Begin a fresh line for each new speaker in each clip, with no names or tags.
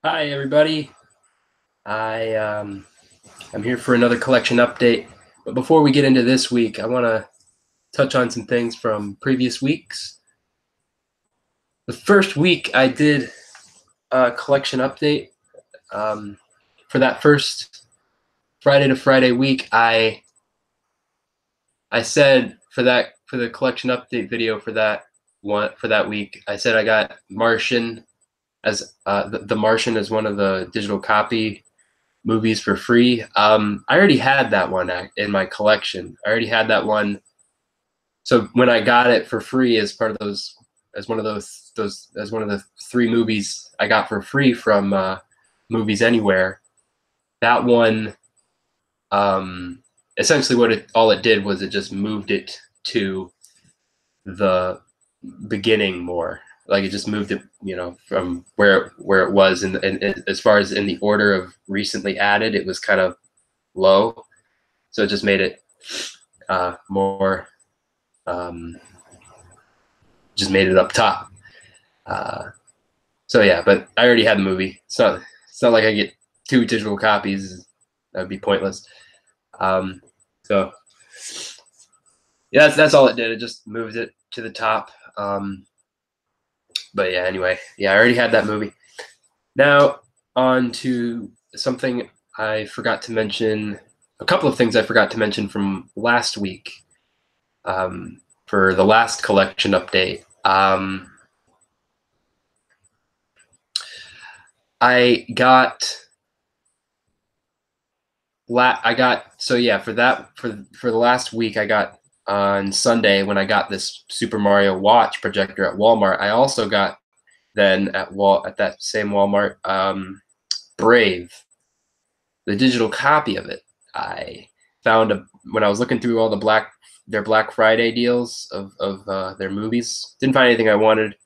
Hi, everybody. I'm here for another collection update. But before we get into this week, I want to touch on some things from previous weeks. The first week I did a collection update. For that first Friday to Friday week, I said for the collection update video for that week, I said I got Martian as the Martian as one of the digital copy movies for free. I already had that one in my collection. I already had that one. So when I got it for free as part of those, as one of as one of the three movies I got for free from Movies Anywhere, that one, um, essentially all it did was it just moved it to the beginning more. Like it just moved it, from where it was, and as far as in the order of recently added, it was kind of low. So it just made it more, just made it up top. Uh, so yeah, but I already had the movie. It's not like I get two digital copies. That would be pointless. Um, so yeah, that's all it did. It just moves it to the top. But yeah, anyway, yeah, I already had that movie. Now on to something I forgot to mention. A couple of things I forgot to mention from last week, for the last collection update. I got so yeah, for the last week I got on Sunday when I got this Super Mario Watch projector at Walmart. I also got then at that same Walmart, Brave, the digital copy of it. I found when I was looking through all their Black Friday deals of their movies. Didn't find anything I wanted,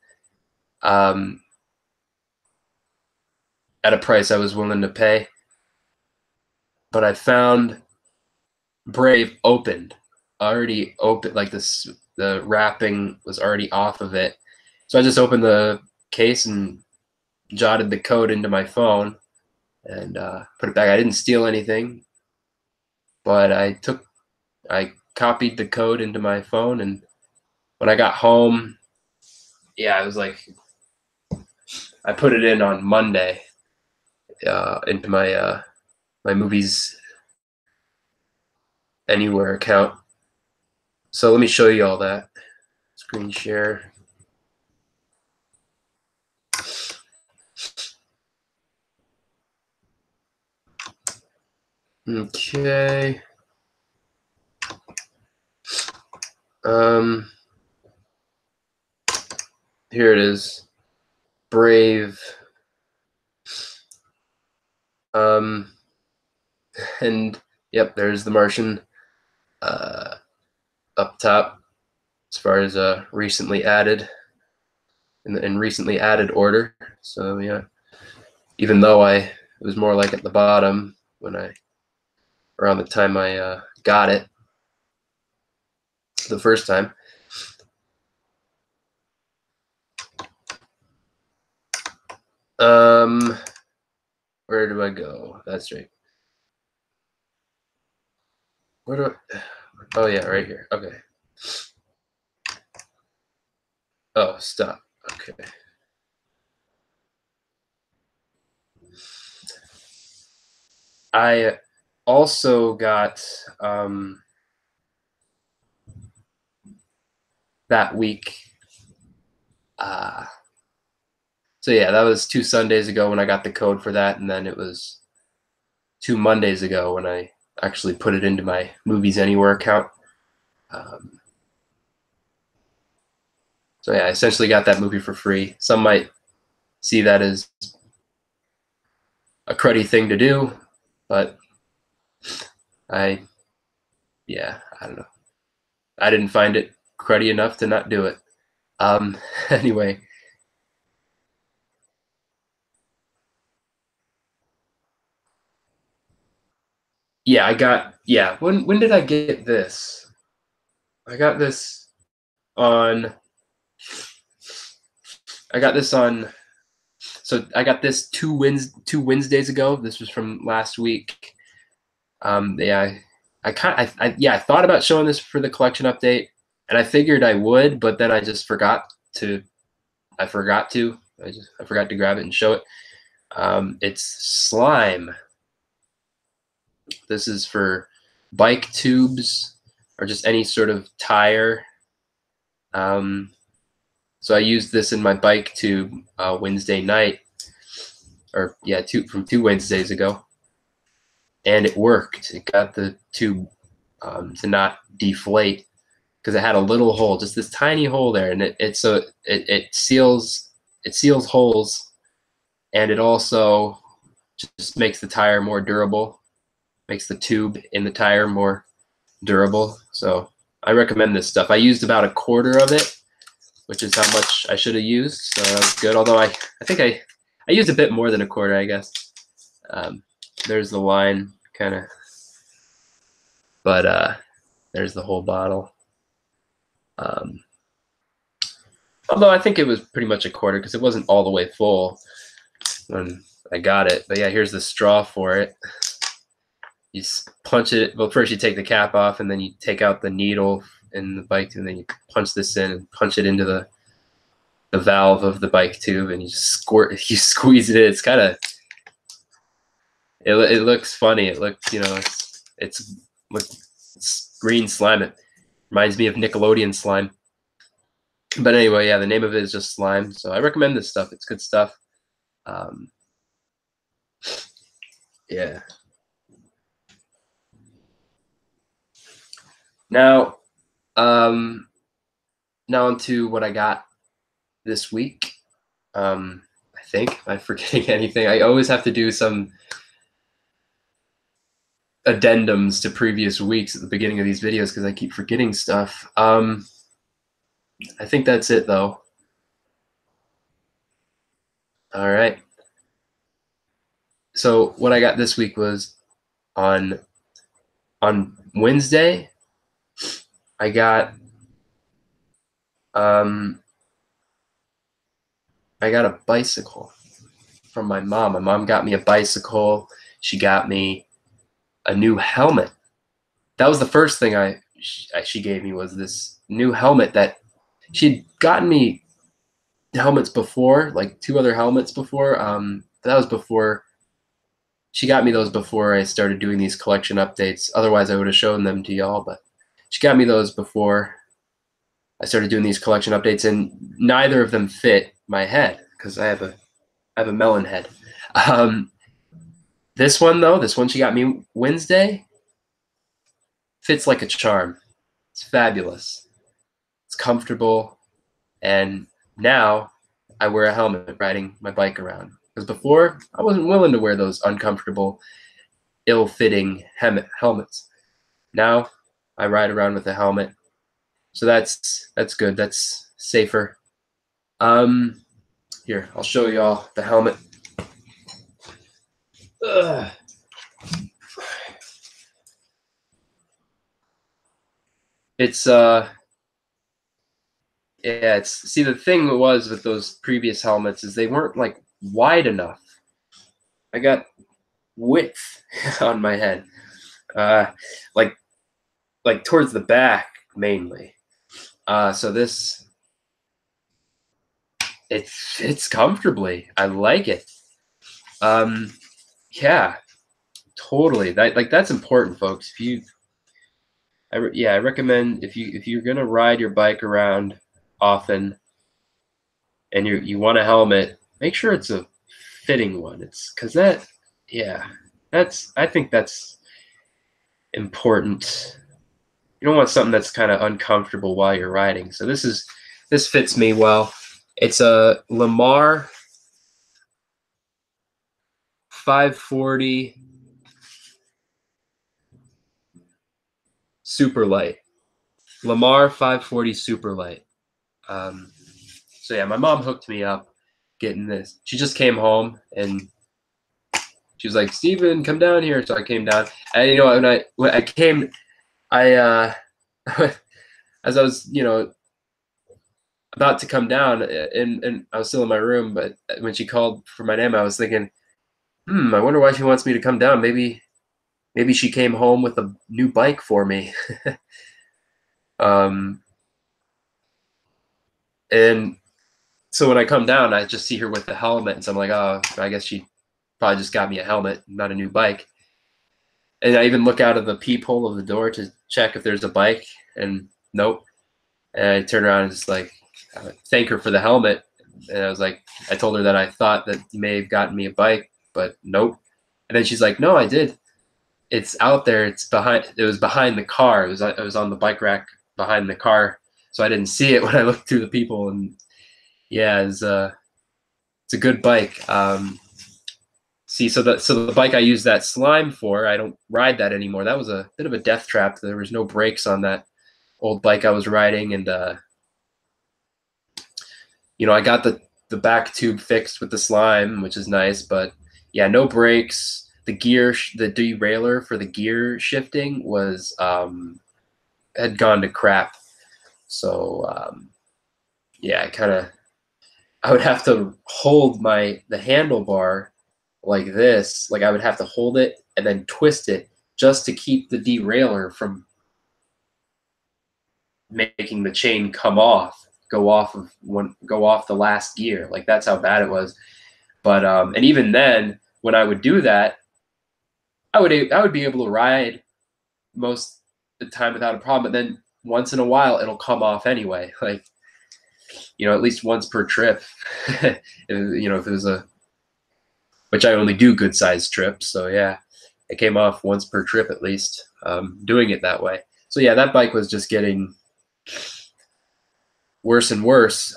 um, at a price I was willing to pay. But I found Brave already open, like the wrapping was already off of it. So I just opened the case and jotted the code into my phone and put it back. I didn't steal anything, but I copied the code into my phone, and when I got home, yeah, I was like, I put it in on Monday, into my Movies Anywhere account. So let me show you all that. Screen share. Okay. Um, Here it is. Brave. Um, and yep, there's the Martian, uh, up top as far as recently added in recently added order. So yeah, even though it was more like at the bottom when I around the time I got it the first time. Um, where do I go? That's right. Where do I? Oh yeah, right here. Okay. Oh, stop. Okay. I also got, that week. Uh, so yeah, that was 2 Sundays ago when I got the code for that, and then it was 2 Mondays ago when I actually put it into my Movies Anywhere account. Um, so yeah, I essentially got that movie for free. Some might see that as a cruddy thing to do, but I, yeah, I don't know. I didn't find it cruddy enough to not do it. Anyway, yeah, yeah. When did I get this? I got this on. I got this on. So I got this two Wednesdays ago. This was from last week. Yeah, I thought about showing this for the collection update, and I figured I would, but then I just forgot to. I forgot to grab it and show it. It's slime. This is for bike tubes or just any sort of tire. So I used this in my bike tube Wednesday night, or yeah, from 2 Wednesdays ago, and it worked. It got the tube to not deflate because it had a little hole, just this tiny hole there, and it seals holes, and it also just makes the tire more durable, makes the tube in the tire more durable. So I recommend this stuff. I used about 1/4 of it, which is how much I should have used. So that was good. Although I think I used a bit more than 1/4, I guess. There's the line, kind of, but there's the whole bottle. Although I think it was pretty much 1/4 because it wasn't all the way full when I got it. But yeah, here's the straw for it. You punch it. Well, first you take the cap off, and then you take out the needle in the bike tube, and then you punch this in and punch it into the valve of the bike tube, and you just you squeeze it in. It's kind of, it looks funny. It looks, it's green slime. It reminds me of Nickelodeon slime. But anyway, yeah, the name of it is just slime. So I recommend this stuff. It's good stuff. Yeah. Now, now onto what I got this week. I think, am I forgetting anything? I always have to do some addendums to previous weeks at the beginning of these videos because I keep forgetting stuff. I think that's it, though. All right. So what I got this week was on Wednesday, I got a bicycle from my mom. My mom got me a bicycle. She got me a new helmet. That was the first thing she gave me, was this new helmet that she'd gotten me helmets before, like 2 other helmets before. That was before she got me those, before I started doing these collection updates. Otherwise, I would have shown them to y'all, but she got me those before I started doing these collection updates, and neither of them fit my head because I have a melon head. This one, though, this one she got me Wednesday, fits like a charm. It's fabulous. It's comfortable, and now I wear a helmet riding my bike around. Because before, I wasn't willing to wear those uncomfortable, ill-fitting helmets. Now I ride around with a helmet, so that's good. That's safer. Here, I'll show y'all the helmet. Ugh. It's yeah, see, the thing was with those previous helmets is they weren't like wide enough. I got width on my head, like towards the back mainly. So this, it fits comfortably. I like it. Yeah, totally. That's important, folks. I recommend if you're gonna ride your bike around often and you want a helmet, make sure it's a fitting one. It's because I think that's important. You don't want something that's kind of uncomfortable while you're riding. So this fits me well. It's a Lamar 540 Super Light. Lamar 540 Super Light. So yeah, my mom hooked me up getting this. She just came home and she was like, "Steven, come down here." So I came down, and when I came, as I was about to come down, and I was still in my room, but when she called for my name, I was thinking, I wonder why she wants me to come down. Maybe she came home with a new bike for me. And so when I come down, I just see her with the helmet, and so I'm like, oh, I guess she probably just got me a helmet, not a new bike. And I even look out of the peephole of the door to check if there's a bike, and nope. And I turn around and just like thank her for the helmet. And I was like, I told her that I thought that you may have gotten me a bike, but nope. And then she's like, no, I did. It's out there. It's behind. It was behind the car. It was on the bike rack behind the car, so I didn't see it when I looked through the people. And yeah, it's a good bike. See, so the bike I use that slime for, I don't ride that anymore. That was a bit of a death trap. There was no brakes on that old bike I was riding, and I got the back tube fixed with the slime, which is nice, but yeah, no brakes. The derailleur for the gear shifting was had gone to crap. So yeah, I would have to hold the handlebar like this. Like I would have to hold it and then twist it just to keep the derailleur from making the chain go off the last gear. Like that's how bad it was. But and even then, when I would do that, I would be able to ride most of the time without a problem. But then once in a while, it'll come off anyway. Like at least once per trip. If it was which I only do good sized trips. So yeah, it came off once per trip at least. Doing it that way. So yeah, that bike was just getting worse and worse.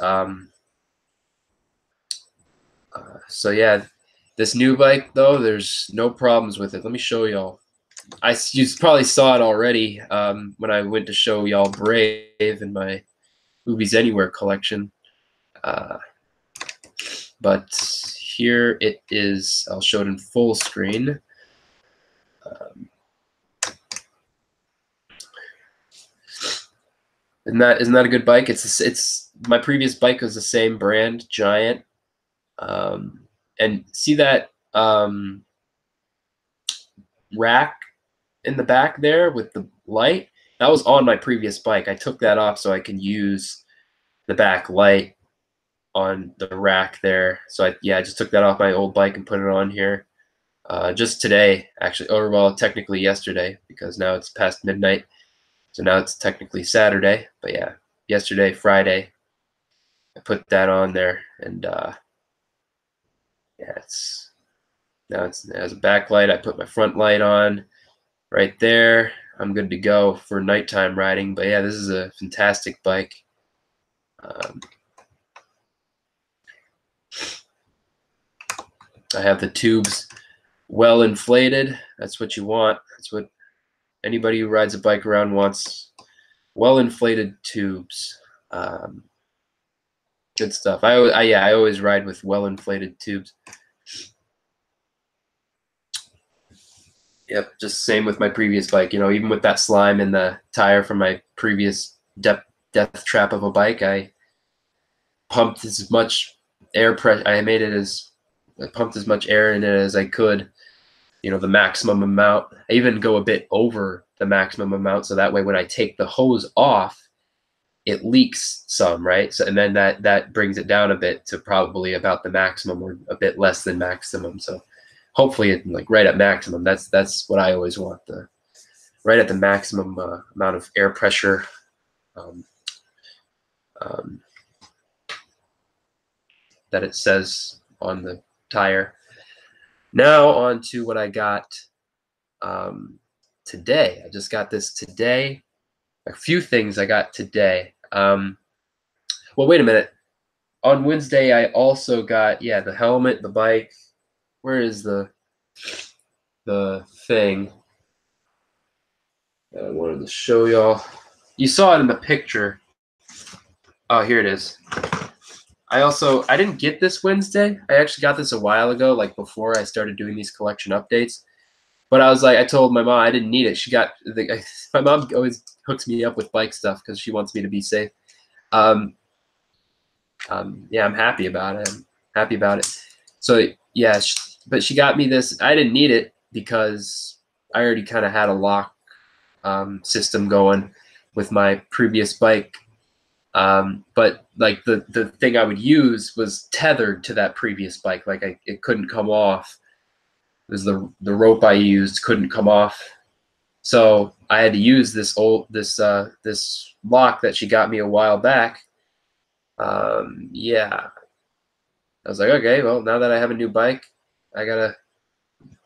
So yeah, this new bike though, there's no problems with it. Let me show y'all. You probably saw it already when I went to show y'all Brave in my Movies Anywhere collection. But here it is. I'll show it in full screen. Isn't that a good bike? It's my previous bike was the same brand, Giant. And see that rack in the back there with the light? That was on my previous bike. I took that off so I can use the back light on the rack there. So I just took that off my old bike and put it on here just today, actually. Or well, technically yesterday, because now it's past midnight. So now it's technically Saturday. But yeah, yesterday, Friday, I put that on there, and yeah, it has a backlight. I put my front light on right there. I'm good to go for nighttime riding. But yeah, this is a fantastic bike. I have the tubes well inflated. That's what you want. That's what anybody who rides a bike around wants. Well inflated tubes. Good stuff. I always ride with well inflated tubes. Yep, just same with my previous bike. Even with that slime in the tire from my previous death trap of a bike, I pumped as much air pressure. I pumped as much air in it as I could. The maximum amount. I even go a bit over the maximum amount, so that way when I take the hose off, it leaks some, right? So and then that brings it down a bit to probably about the maximum or a bit less than maximum. So hopefully it's like right at maximum. That's what I always want, right at the maximum amount of air pressure. That it says on the tire. Now on to what I got today. I just got this today. A few things I got today. Well, wait a minute. On Wednesday, I also got the helmet, the bike. Where is the thing that I wanted to show y'all? You saw it in the picture. Oh, here it is. I didn't get this Wednesday. I actually got this a while ago, like before I started doing these collection updates. But I told my mom I didn't need it. My mom always hooks me up with bike stuff because she wants me to be safe. yeah, I'm happy about it. I'm happy about it. So yeah, but she got me this. I didn't need it because I already kind of had a lock system going with my previous bike. But like the thing I would use was tethered to that previous bike. Like it couldn't come off. It was the rope I used couldn't come off. So I had to use this this lock that she got me a while back. Yeah, I was like, okay, well, now that I have a new bike, I gotta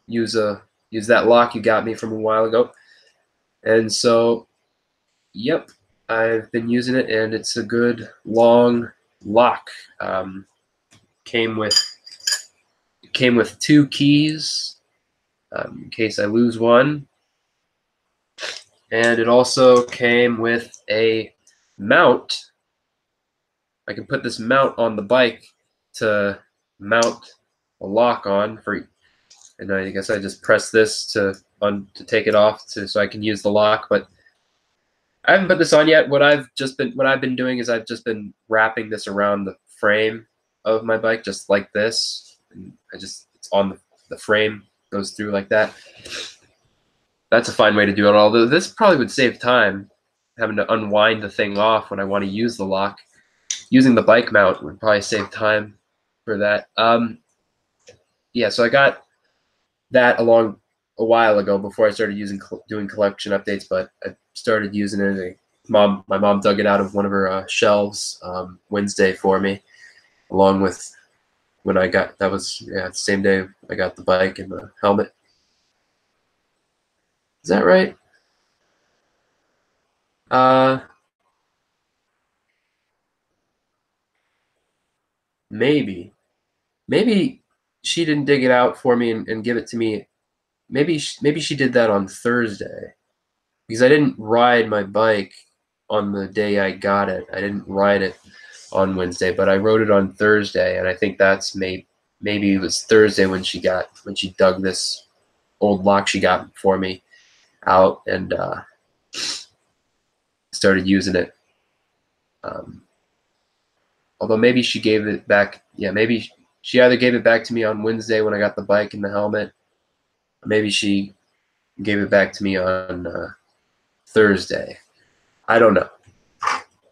use that lock you got me from a while ago. And so, yep, I've been using it, and it's a good long lock. Came with two keys in case I lose one, and it also came with a mount. I can put this mount on the bike to mount a lock on for, and I guess I just press this to take it off so I can use the lock. But I haven't put this on yet. What I've been doing is I've just been wrapping this around the frame of my bike, just like this. And it's on the frame, goes through like that. That's a fine way to do it. Although this probably would save time, having to unwind the thing off when I want to use the lock. Using the bike mount would probably save time for that. Yeah, so I got that along a while ago before I started doing collection updates, but I started using it. My mom dug it out of one of her shelves Wednesday for me, along with when I got, that was, yeah, the same day I got the bike and the helmet. Is that right? Maybe she didn't dig it out for me and give it to me. Maybe she did that on Thursday, because I didn't ride my bike on the day I got it. I didn't ride it on Wednesday, but I rode it on Thursday, and I think that's maybe it was Thursday when she dug this old lock she got for me out and started using it. Although maybe she gave it back. Yeah, maybe she either gave it back to me on Wednesday when I got the bike and the helmet, or maybe she gave it back to me on Thursday. I don't know.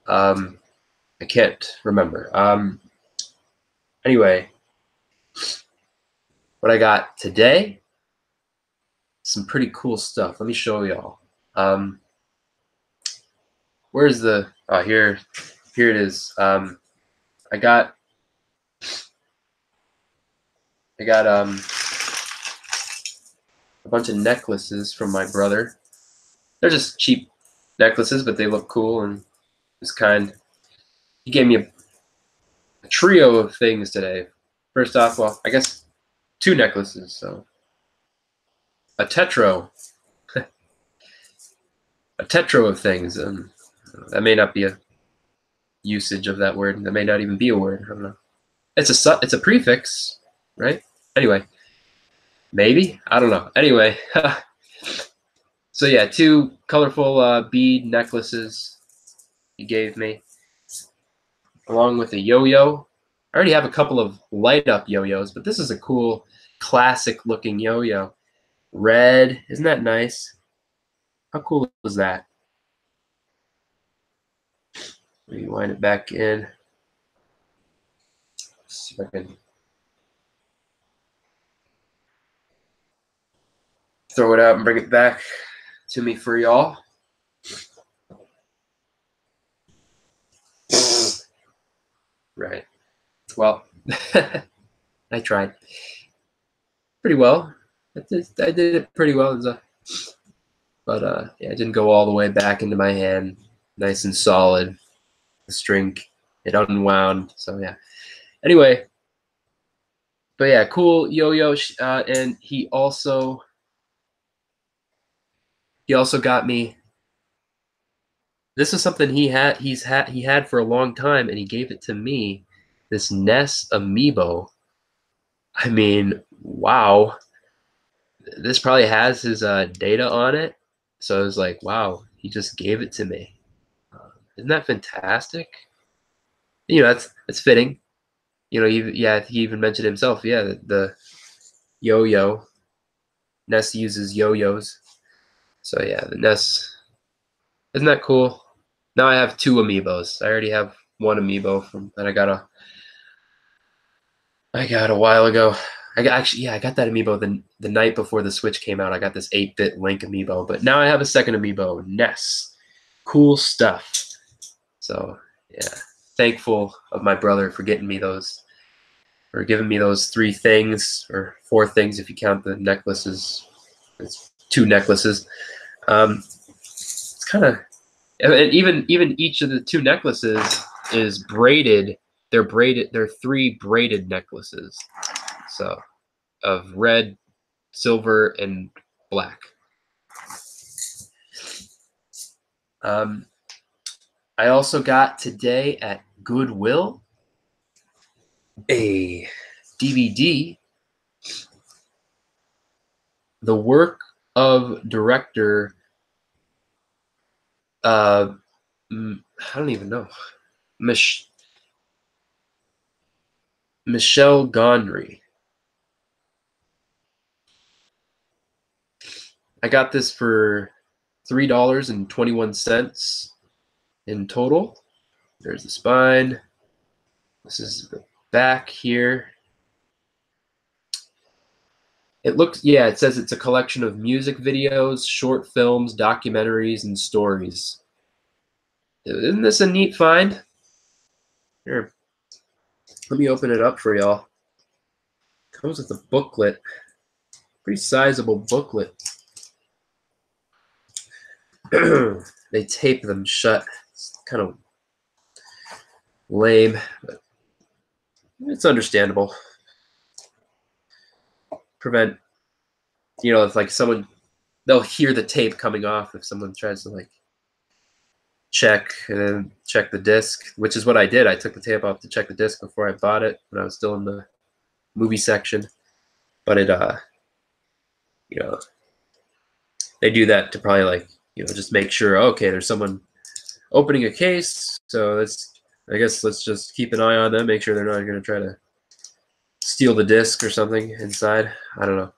I can't remember. Anyway, what I got today, some pretty cool stuff. Let me show y'all. Where's the, oh, here it is. I got a bunch of necklaces from my brother. They're just cheap necklaces, but they look cool and it's kind. He gave me a trio of things today. First off, well, I guess 2 necklaces, so a tetro. A tetro of things. That may not be a usage of that word. That may not even be a word. I don't know. It's a prefix, right? Anyway, maybe, I don't know. Anyway, so yeah, 2 colorful bead necklaces he gave me, along with a yo-yo. I already have a couple of light up yo-yos, but this is a cool classic looking yo-yo. Red, isn't that nice? How cool is that? Rewind it back in. Let's see if I can throw it out and bring it back to me for y'all. Right. Well, I tried pretty well. I did it pretty well. But yeah, it didn't go all the way back into my hand. Nice and solid. The string, it unwound. So yeah. Anyway, but yeah, cool yo-yo. And he also got me. This is something he had for a long time, and he gave it to me. This Ness Amiibo. I mean, wow. This probably has his data on it. So I was like, wow, he just gave it to me. Isn't that fantastic? that's fitting. He even mentioned himself. Yeah, the yo-yo. Ness uses yo-yos. So yeah, the Ness. Isn't that cool? Now I have 2 amiibos. I already have 1 amiibo that I got a while ago. I got that amiibo the night before the Switch came out. I got this 8-bit Link amiibo, but now I have a second amiibo, Ness. Cool stuff. So yeah, thankful of my brother for getting me those, or giving me those 3 things, or 4 things if you count the necklaces. It's 2 necklaces. It's kind of, and even each of the 2 necklaces is braided. They're braided. They're 3 braided necklaces. So of red, silver, and black. I also got today at Goodwill a DVD, the work of director, I don't even know, Michel Gondry. I got this for $3.21 in total. There's the spine. This is the back here. It says it's a collection of music videos, short films, documentaries, and stories. Isn't this a neat find? Here, let me open it up for y'all. Comes with a booklet. Pretty sizable booklet. They tape them shut. It's kind of lame, but it's understandable. Prevent, it's like they'll hear the tape coming off if someone tries to check the disc, which is what I did. I took the tape off to check the disc before I bought it when I was still in the movie section. But it, they do that to probably just make sure, okay, there's someone opening a case, so let's just keep an eye on them, make sure they're not going to try to steal the disc or something inside. I don't know.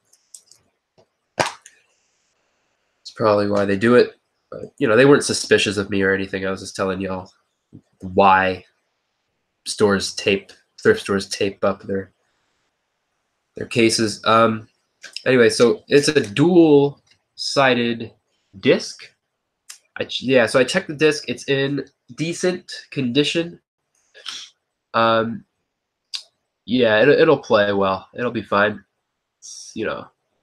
It's probably why they do it. But, they weren't suspicious of me or anything. I was just telling y'all why thrift stores tape up their cases. Anyway, so it's a dual-sided disc. So I checked the disc. It's in decent condition. It'll play well. It'll be fine. It's,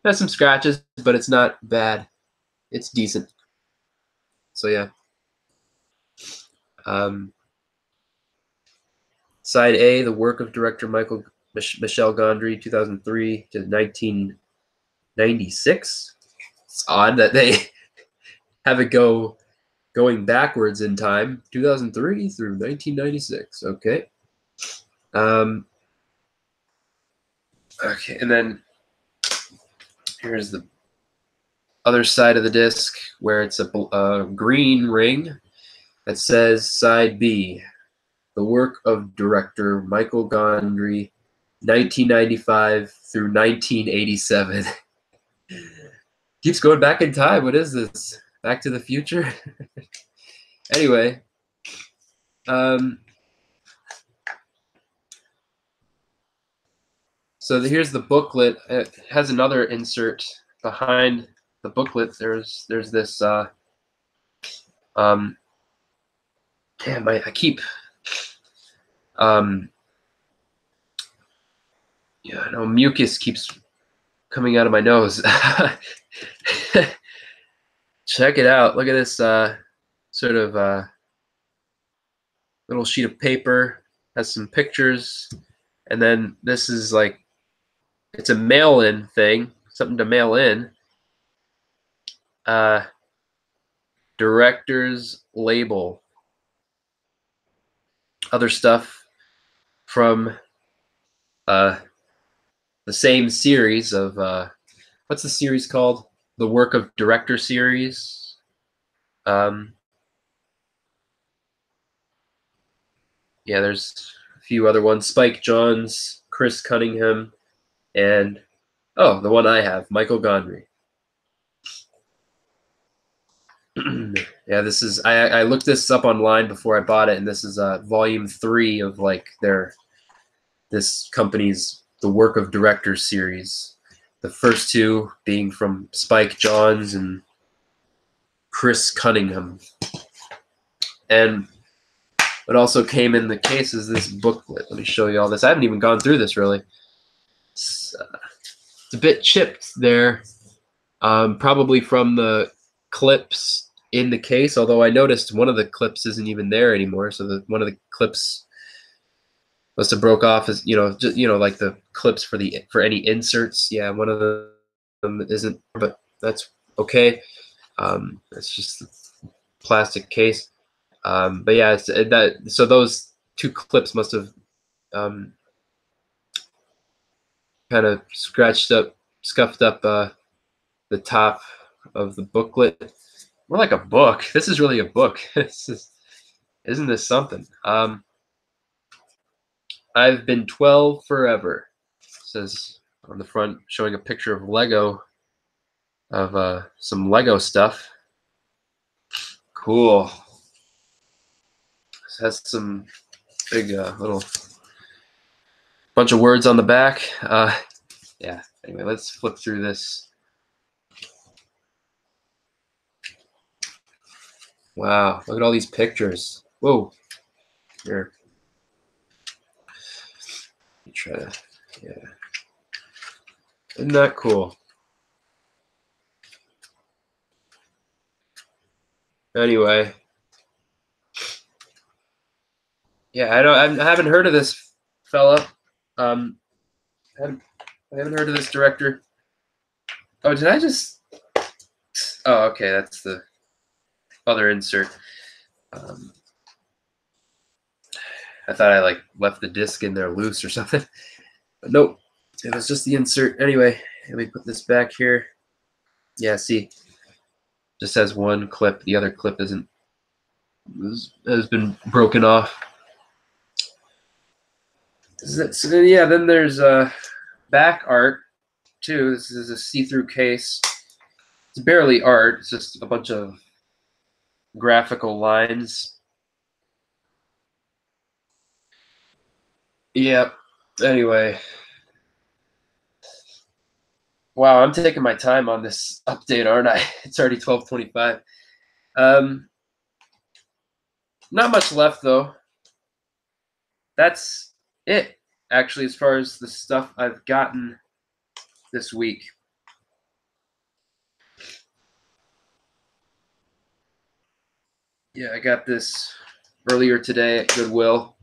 has some scratches, but it's not bad. It's decent. So yeah. Side A, the work of director Michel Gondry, 2003 to 1996. It's odd that they have it going backwards in time, 2003 through 1996. Okay. Okay, and then here's the other side of the disc where it's a green ring that says Side B, the work of director Michael Gondry, 1995 through 1987. Keeps going back in time. What is this? Back to the Future? Anyway, so here's the booklet. It has another insert behind the booklet. There's this damn, I keep yeah, I know mucus keeps coming out of my nose. Check it out. Look at this sort of little sheet of paper. Has some pictures, and then this is it's a mail-in thing, something to mail in. Director's label. Other stuff from the same series of what's the series called? The Work of Director series. yeah, there's a few other ones: Spike Jonze, Chris Cunningham, and oh, the one I have, Michael Gondry. Yeah, this is I looked this up online before I bought it, and this is volume 3 of like this company's The Work of Directors series. The first 2 being from Spike Jonze and Chris Cunningham. And what also came in the case is this booklet. Let me show you all this. I haven't even gone through this really. It's a bit chipped there, probably from the clips in the case, although I noticed one of the clips isn't even there anymore. So one of the clips must have broke off, as just like the clips for any inserts. Yeah, one of them isn't, but that's okay. It's just a plastic case. But yeah, so those 2 clips must have kind of scuffed up the top of the booklet. More like a book. This is really a book. Isn't this something? I've been 12 forever. It says on the front, showing a picture of Lego, of some Lego stuff. Cool. This has some big little bunch of words on the back. Yeah. Anyway, let's flip through this. Wow, look at all these pictures. Whoa. Here. Let me try to, yeah. Isn't that cool? Anyway. Yeah, I haven't heard of this fella. I haven't heard of this director. Oh, did I just? Oh, okay, that's the other insert. I thought I like left the disc in there loose or something. But nope, it was just the insert. Anyway, let me put this back here. Yeah, see, just has one clip. The other clip has been broken off. So yeah, then there's back art too. This is a see-through case. It's barely art. It's just a bunch of graphical lines. Yep. Anyway. Wow, I'm taking my time on this update, aren't I? It's already 12:25. Not much left though. That's it, actually, as far as the stuff I've gotten this week. Yeah, I got this earlier today at Goodwill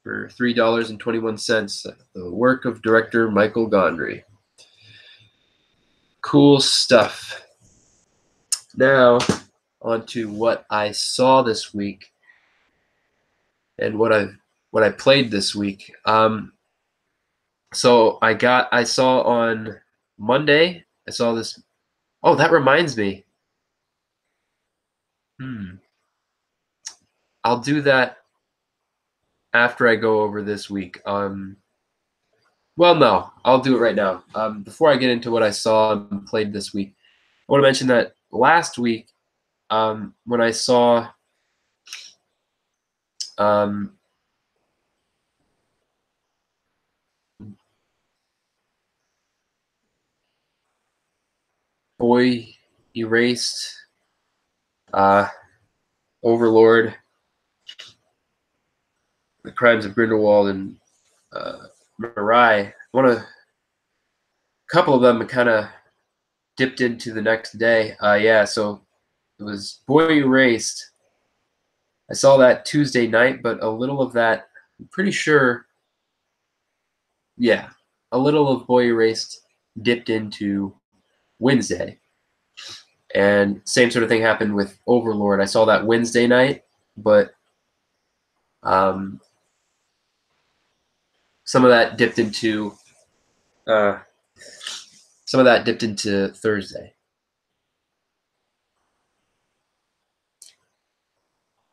for $3.21. The Work of Director Michael Gondry. Cool stuff. Now, on to what I saw this week and what I played this week. So I saw on Monday, I saw this. Oh, that reminds me. I'll do that after I go over this week. Well, no, I'll do it right now. Before I get into what I saw and played this week, I want to mention that last week, when I saw Boy Erased, Overlord, The Crimes of Grindelwald, and Mirai, a couple of them kind of dipped into the next day. Yeah, so it was Boy Erased. I saw that Tuesday night, but a little of that, I'm pretty sure, yeah, a little of Boy Erased dipped into Wednesday. And same sort of thing happened with Overlord. I saw that Wednesday night, but some of that dipped into Thursday.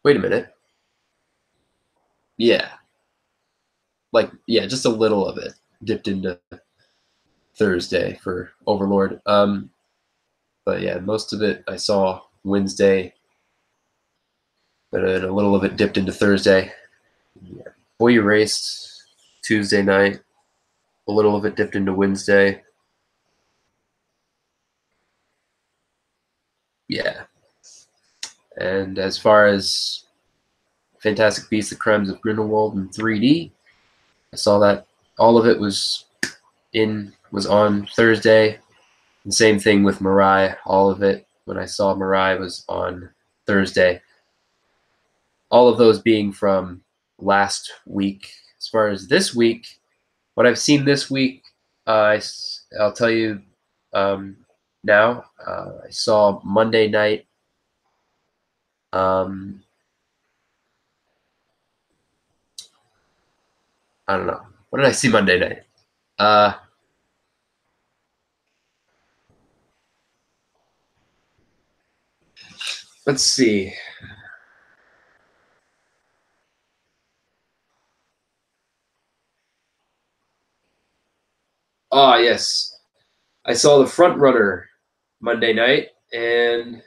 Wait a minute. Yeah. like, yeah, just a little of it dipped into Thursday for Overlord. But yeah, most of it I saw Wednesday, but then a little of it dipped into Thursday. Yeah. Boy Erased Tuesday night. A little of it dipped into Wednesday. Yeah. And as far as Fantastic Beasts: The Crimes of Grindelwald in 3D, I saw that all of it was on Thursday. And same thing with Mirai. All of it when I saw Mirai was on Thursday. All of those being from last week. As far as this week, what I've seen this week, I'll tell you now. I saw Monday night. I don't know. What did I see Monday night? Let's see. Ah, yes. I saw The Front Runner Monday night, and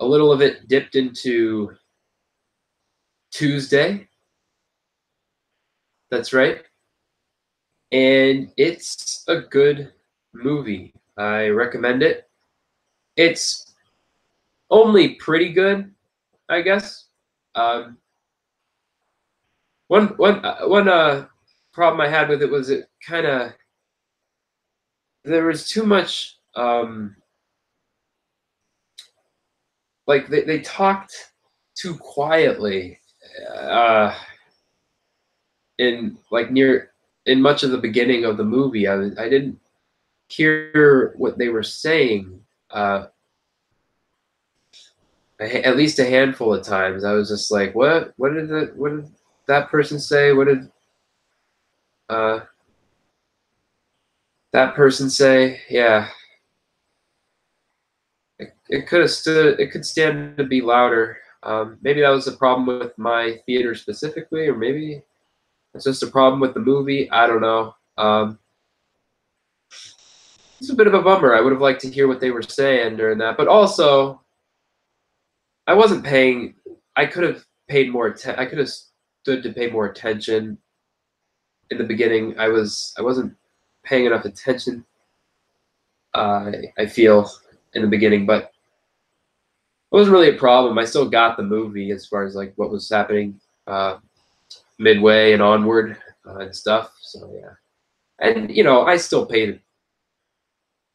a little of it dipped into Tuesday. That's right. And it's a good movie. I recommend it. It's only pretty good, I guess. One problem I had with it was it kind of there was too much like they talked too quietly in like near in much of the beginning of the movie. I didn't hear what they were saying at least a handful of times. I was just like, what did that person say? What did uh, that person say? Yeah, it could have stood. It could stand to be louder. Maybe that was a problem with my theater specifically, or maybe it's just a problem with the movie. I don't know. It's a bit of a bummer. I would have liked to hear what they were saying during that, but also I wasn't paying. I could have paid more. I could have stood to pay more attention in the beginning. I wasn't paying enough attention. I feel in the beginning, but it wasn't really a problem. I still got the movie as far as like what was happening midway and onward and stuff. So yeah, and I still paid.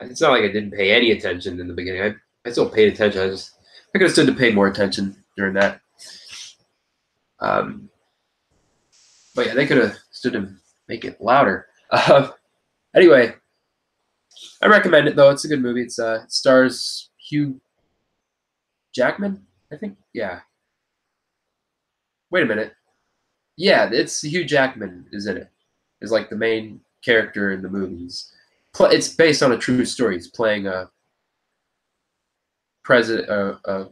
It's not like I didn't pay any attention in the beginning. I still paid attention. I could have stood to pay more attention during that. But yeah, they could have stood to make it louder. Anyway, I recommend it though. It's a good movie. It stars Hugh Jackman, I think. Yeah. Wait a minute. Yeah, it's Hugh Jackman is in it. Is like the main character in the movies. It's based on a true story. He's playing a president, a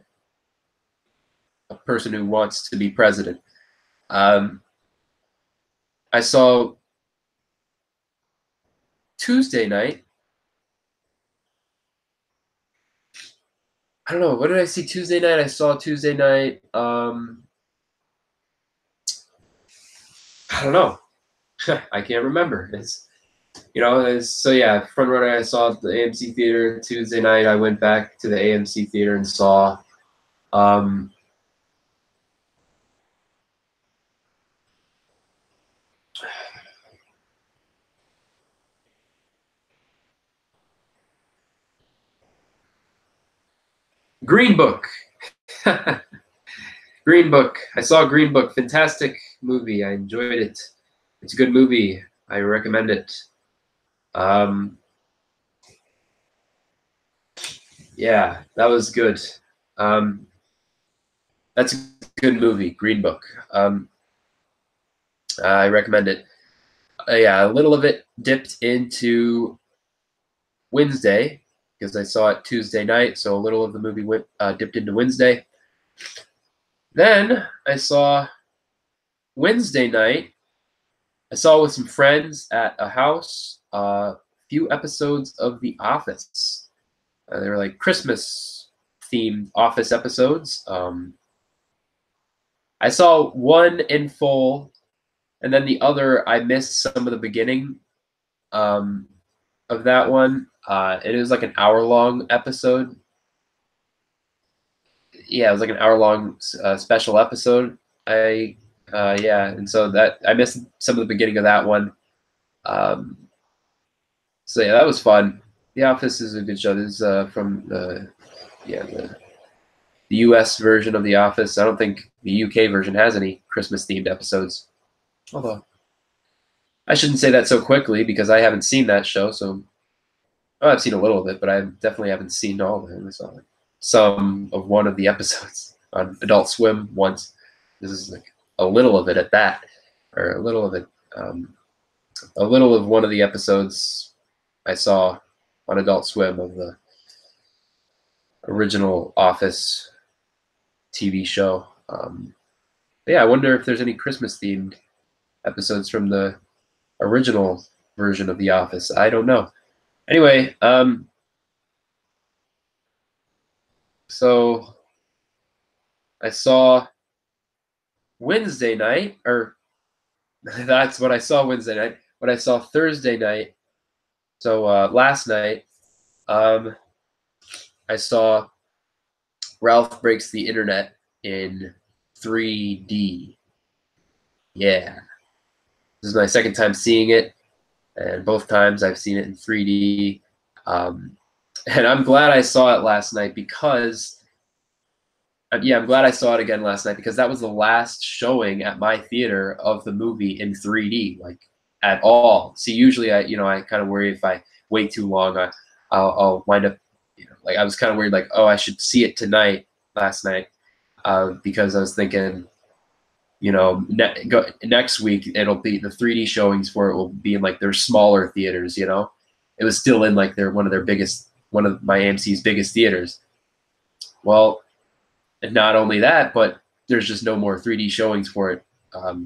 person who wants to be president. I saw Tuesday night. I don't know. What did I see Tuesday night? I saw Tuesday night. I don't know. I can't remember. So yeah, Front Runner. I saw at the AMC theater Tuesday night. I went back to the AMC theater and saw. Green Book. Green Book. I saw Green Book. Fantastic movie. I enjoyed it. It's a good movie. I recommend it. Yeah, that was good. That's a good movie, Green Book. I recommend it. Yeah, a little of it dipped into Wednesday because I saw it Tuesday night, so a little of the movie dipped into Wednesday. Then I saw Wednesday night. I saw with some friends at a house a few episodes of The Office. They were like Christmas themed Office episodes. I saw one in full, and then the other I missed some of the beginning of that one. It was like an hour-long episode. Yeah, it was like an hour-long special episode. Yeah, and so that I missed some of the beginning of that one. So yeah, that was fun. The Office is a good show. This is from the U.S. version of The Office. I don't think the U.K. version has any Christmas-themed episodes. Although I shouldn't say that so quickly because I haven't seen that show. So I've seen a little of it, but I definitely haven't seen all of it. I saw like some of one of the episodes on Adult Swim once. This is like a little of it at that, or a little of it, a little of one of the episodes I saw on Adult Swim of the original Office TV show. Yeah, I wonder if there's any Christmas themed episodes from the original version of The Office. I don't know. Anyway, so I saw Wednesday night, or that's what I saw Wednesday night. What I saw Thursday night. So last night, I saw Ralph Breaks the Internet in 3D. Yeah. This is my second time seeing it, and both times I've seen it in 3D. And I'm glad I saw it last night because, I'm glad I saw it again last night because that was the last showing at my theater of the movie in 3D, like at all. See, usually I kind of worry if I wait too long, I'll wind up, like I was kind of worried, like, oh, I should see it tonight, last night, because I was thinking, next week it'll be the 3D showings for it will be in like their smaller theaters. It was still in like one of my AMC's biggest theaters. Well, and not only that, but there's just no more 3D showings for it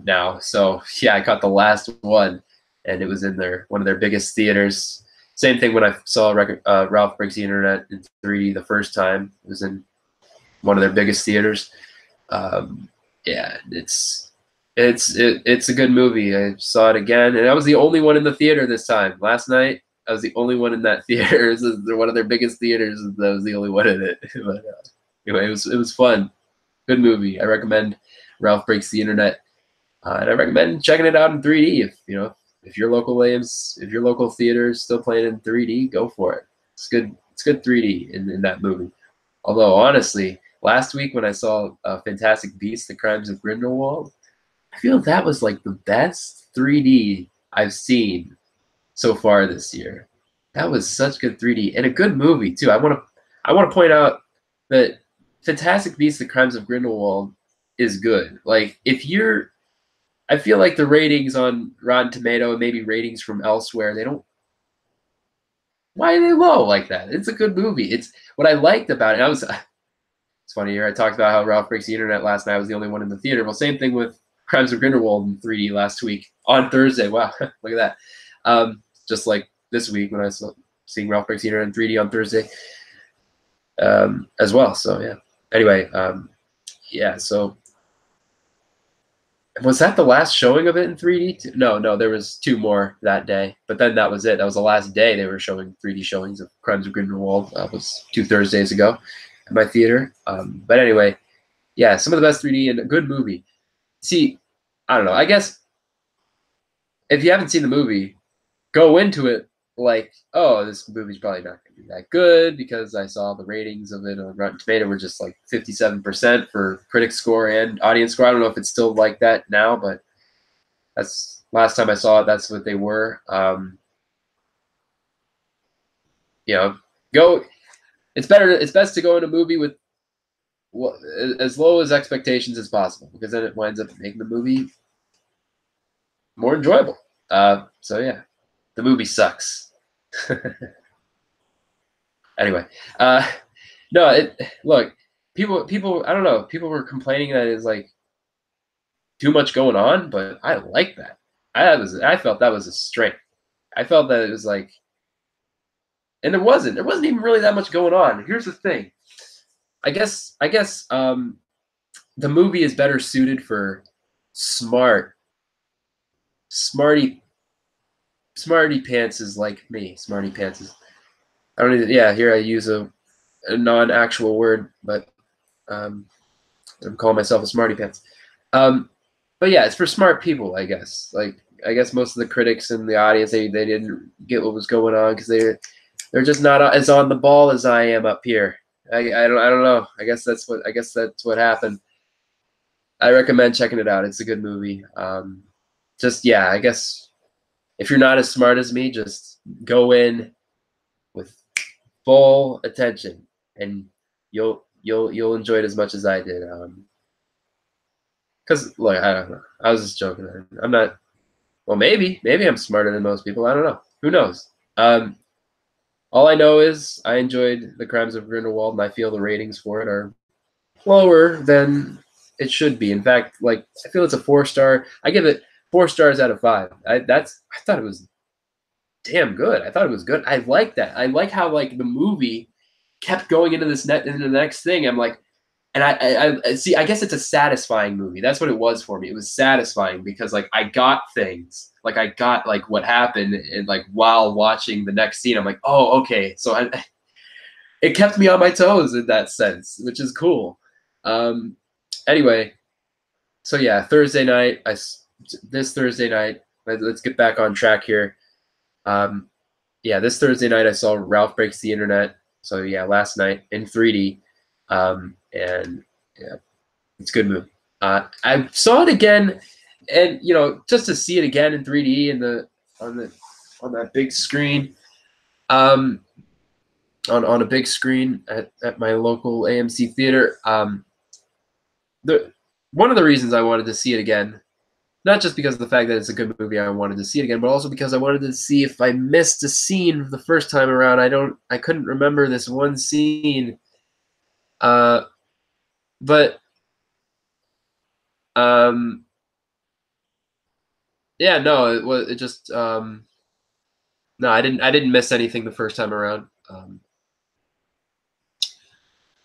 now. So yeah, I caught the last one, and it was in one of their biggest theaters. Same thing when I saw Ralph Breaks the Internet in 3D the first time. It was in one of their biggest theaters. Yeah, it's a good movie. I saw it again, and I was the only one in the theater this time. Last night, I was the only one in that theater. This is one of their biggest theaters, and I was the only one in it. But anyway, it was fun. Good movie. I recommend Ralph Breaks the Internet, and I recommend checking it out in 3D. If your local theater is still playing in 3D, go for it. It's good. It's good 3D in that movie. Although honestly, last week when I saw Fantastic Beasts: The Crimes of Grindelwald, I feel that was like the best 3D I've seen so far this year. That was such good 3D and a good movie too. I want to point out that Fantastic Beasts: The Crimes of Grindelwald is good. Like I feel like the ratings on Rotten Tomato and maybe ratings from elsewhere, why are they low like that? It's a good movie. It's what I liked about it. It's funny here. I talked about how Ralph Breaks the Internet last night. I was the only one in the theater. Well, same thing with Crimes of Grindelwald in 3D last week on Thursday. Wow, look at that. Just like this week when I was seeing Ralph Breaks the Internet in 3D on Thursday as well. So yeah. Anyway, yeah. So was that the last showing of it in 3D? No, there was two more that day, but then that was it. That was the last day they were showing 3D showings of Crimes of Grindelwald. That was 2 Thursdays ago at my theater. But anyway, yeah, some of the best 3D and a good movie. See, I don't know. I guess if you haven't seen the movie, go into it like, oh, this movie's probably not going to be that good because I saw the ratings of it on Rotten Tomato were just like 57% for critic score and audience score. I don't know if it's still like that now, but that's last time I saw it. That's what they were. Go. It's best to go in a movie with as low as expectations as possible because then it winds up making the movie more enjoyable. So yeah, the movie sucks. Anyway, no, look, people, I don't know, people were complaining that it's like too much going on, but I like that. I felt that was a strength. I felt that it was like, and there wasn't even really that much going on. Here's the thing. I guess the movie is better suited for smart, smarty, smarty pantses like me. Smarty pantses. I don't even. Yeah, here I use a non-actual word, but um, I'm calling myself a smarty pants. Um, but yeah, it's for smart people, I guess. Like I guess most of the critics in the audience they didn't get what was going on because they're just not as on the ball as I am up here. I don't know. I guess that's what happened. I recommend checking it out. It's a good movie. Just yeah, I guess if you're not as smart as me, just go in with full attention, and you'll enjoy it as much as I did. Because look, I don't know. I was just joking. I'm not. Well, maybe I'm smarter than most people. I don't know. Who knows? All I know is I enjoyed The Crimes of Grindelwald, and I feel the ratings for it are lower than it should be. In fact, like I feel it's a 4-star. I give it 4 stars out of 5. I thought it was damn good. I thought it was good. I like that. I like how like the movie kept going into into the next thing. I'm like, and I see. I guess it's a satisfying movie. That's what it was for me. It was satisfying because like I got things. Like I got like what happened, and like while watching the next scene, I'm like, oh okay. So it kept me on my toes in that sense, which is cool. Um, anyway, so yeah, Thursday night. This Thursday night. Let's get back on track here. Yeah, this Thursday night I saw Ralph Breaks the Internet. So yeah, last night in 3D, and yeah, it's a good movie. I saw it again, and you know, just to see it again in 3D on the on that big screen, um, on a big screen at my local AMC theater. The one of the reasons I wanted to see it again, not just because of the fact that it's a good movie, I wanted to see it again, but also because I wanted to see if I missed a scene the first time around. I couldn't remember this one scene, but um, yeah, no, it just no, I didn't miss anything the first time around.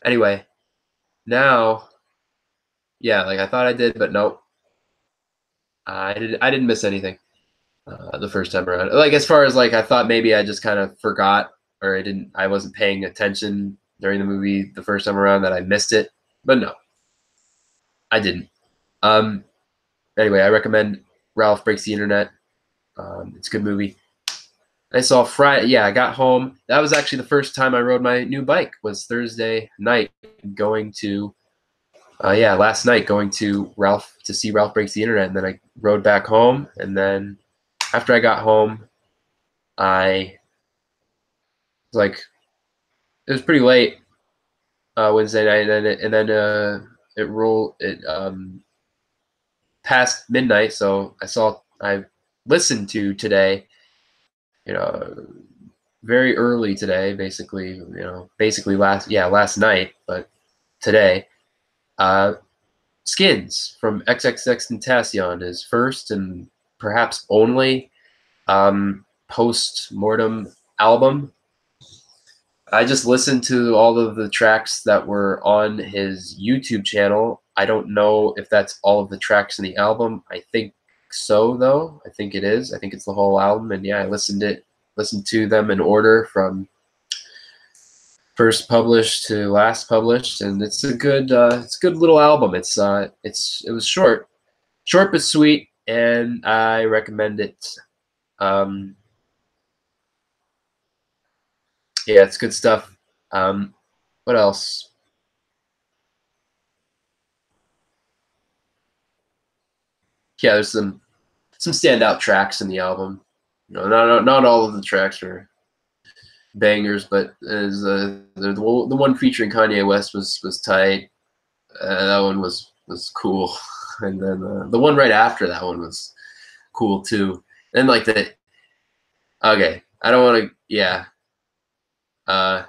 Anyway, now, yeah, like I thought I did, but nope, I didn't miss anything the first time around. Like as far as like I thought maybe I just kind of forgot or I wasn't paying attention during the movie the first time around that I missed it, but no, I didn't. Um, anyway, I recommend Ralph Breaks the Internet. It's a good movie. I saw Friday. Yeah, I got home. That was actually the first time I rode my new bike. Was Thursday night going to. Yeah, last night going to Ralph to see Ralph Breaks the Internet, and then I rode back home. And then after I got home, I was like, it was pretty late Wednesday night, and then it rolled it past midnight. So I listened to today, you know, very early today, basically last night, but today, Skins from XXXTentacion, his first and perhaps only post-mortem album. I just listened to all of the tracks that were on his YouTube channel. I don't know if that's all of the tracks in the album. I think so, though. I think it is. I think it's the whole album. And yeah, I listened to them in order from first published to last published, and it's a good little album. It was short but sweet, and I recommend it. Yeah, it's good stuff. What else? Yeah, there's some standout tracks in the album. You know, not all of the tracks are bangers, but as the one featuring Kanye West was tight. That one was cool, and then the one right after that one was cool too. And like the okay, I don't want to. Yeah, uh,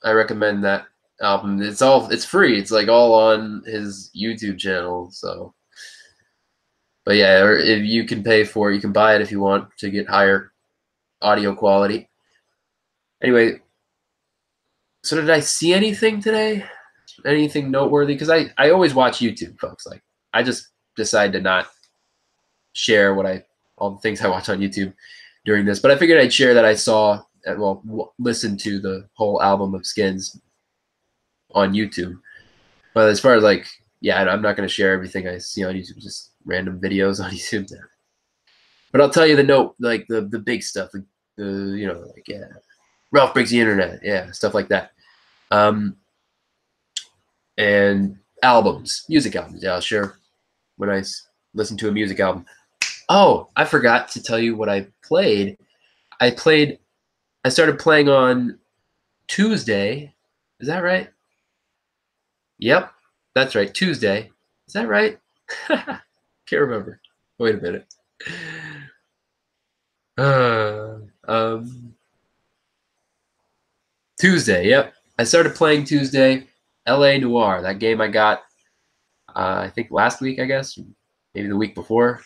I recommend that album. It's free. It's like all on his YouTube channel. So But yeah, or if you can pay for it, you can buy it if you want to get higher audio quality. Anyway, so did I see anything today? Anything noteworthy? Because I always watch YouTube, folks. Like I just decide to not share all the things I watch on YouTube during this. But I figured I'd share that I saw, listened to the whole album of Skins on YouTube. But as far as like, yeah, I'm not going to share everything I see on YouTube, just random videos on YouTube. But I'll tell you the big stuff, yeah, Ralph Breaks the Internet, yeah, stuff like that. And albums, music albums. Yeah, I'll share when I listen to a music album. Oh, I forgot to tell you what I played. I started playing on Tuesday. Is that right? Yep, that's right. Tuesday. Is that right? Can't remember. Wait a minute. Tuesday. Yep. I started playing Tuesday. L.A. Noire. That game I got, I think last week, I guess. Maybe the week before.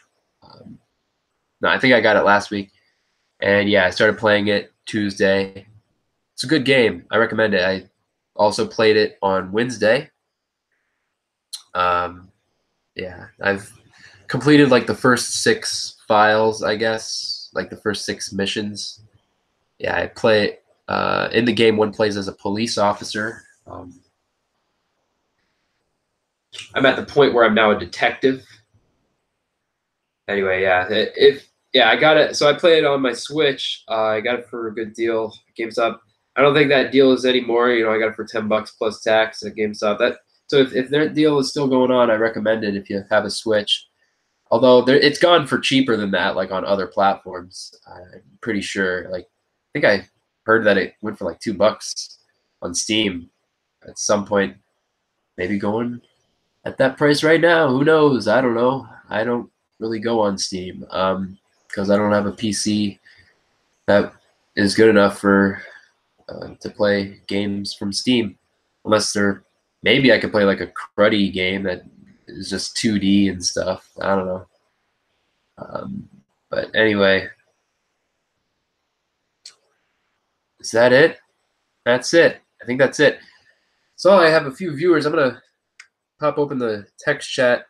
No, I think I got it last week. And yeah, I started playing it Tuesday. It's a good game. I recommend it. I also played it on Wednesday. Yeah, I've completed like the first 6 files, I guess, like the first 6 missions. Yeah, I play in the game. One plays as a police officer. I'm at the point where I'm now a detective. Anyway, yeah, I got it. So I play it on my Switch. I got it for a good deal at GameStop. I don't think that deal is anymore. You know, I got it for $10 plus tax at GameStop. So if their deal is still going on, I recommend it if you have a Switch. Although it's gone for cheaper than that, like on other platforms. I'm pretty sure. Like, I think I heard that it went for like $2 on Steam at some point. Maybe going at that price right now. Who knows? I don't know. I don't really go on Steam because I don't have a PC that is good enough for to play games from Steam, unless maybe I could play like a cruddy game that is just 2D and stuff. I don't know. But anyway, is that it? That's it. I think that's it. So I have a few viewers. I'm gonna pop open the text chat.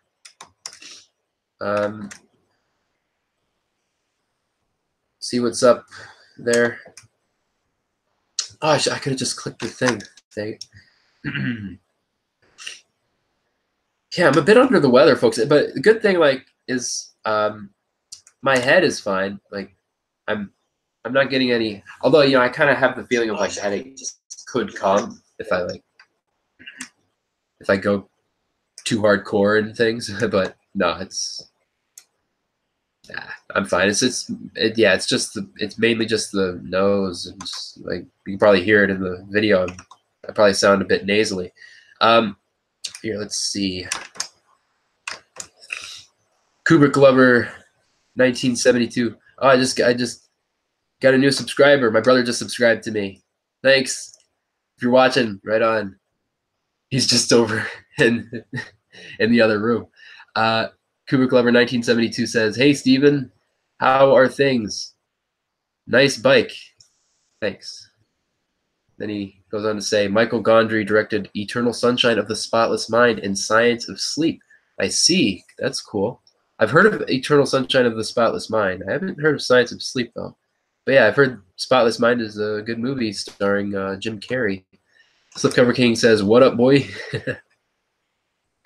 See what's up there. Oh, I could have just clicked the thing. Yeah, I'm a bit under the weather, folks. But the good thing, like, is my head is fine. Like, I'm not getting any. Although, you know, I kind of have the feeling of like the headache could come if I go too hardcore and things. But no, I'm fine. It's mainly just the nose, and just, like, you can probably hear it in the video. I probably sound a bit nasally. Here, let's see. Kubrick Lover, 1972. Oh, I just got a new subscriber. My brother just subscribed to me. Thanks. If you're watching, right on. He's just over in the other room. Kubrick Lover 1972 says, "Hey Steven, how are things? Nice bike. Thanks." Then he goes on to say, Michael Gondry directed Eternal Sunshine of the Spotless Mind and Science of Sleep. I see. That's cool. I've heard of Eternal Sunshine of the Spotless Mind. I haven't heard of Science of Sleep, though. But yeah, I've heard Spotless Mind is a good movie starring Jim Carrey. Slipcover King says, "What up, boy?"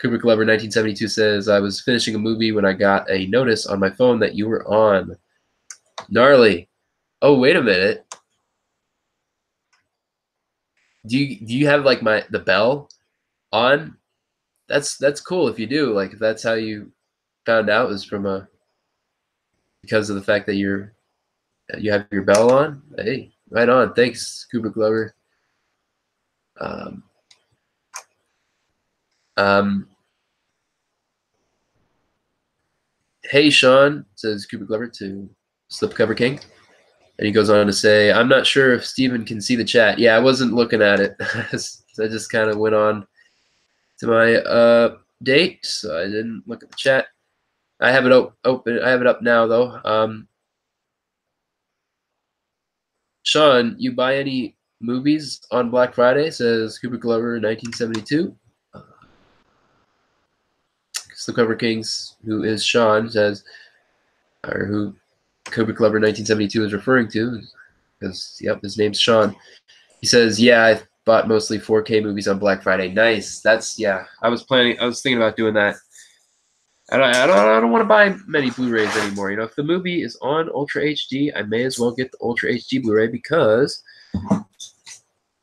Kubrick Lover 1972 says, "I was finishing a movie when I got a notice on my phone that you were on." Gnarly. Oh, wait a minute. Do you have like the bell on? That's cool if you do. Like, if that's how you found out, was because of the fact that you have your bell on. Hey, right on. Thanks, Kubrick Lover. Hey, Sean, says Kubrick Lover to Slipcover King. And he goes on to say, "I'm not sure if Steven can see the chat." Yeah, I wasn't looking at it. I just kind of went on to my date, so I didn't look at the chat. I have it open. I have it up now though. Sean, you buy any movies on Black Friday? Says Cooper Glover, 1972. Slipcover Kings, who is Sean, says, or who Cooper Glover, 1972 is referring to, because yep, his name's Sean. He says, yeah, I bought mostly 4K movies on Black Friday. Nice. That's yeah. I was thinking about doing that. I don't want to buy many Blu-rays anymore. You know, if the movie is on Ultra HD, I may as well get the Ultra HD Blu-ray because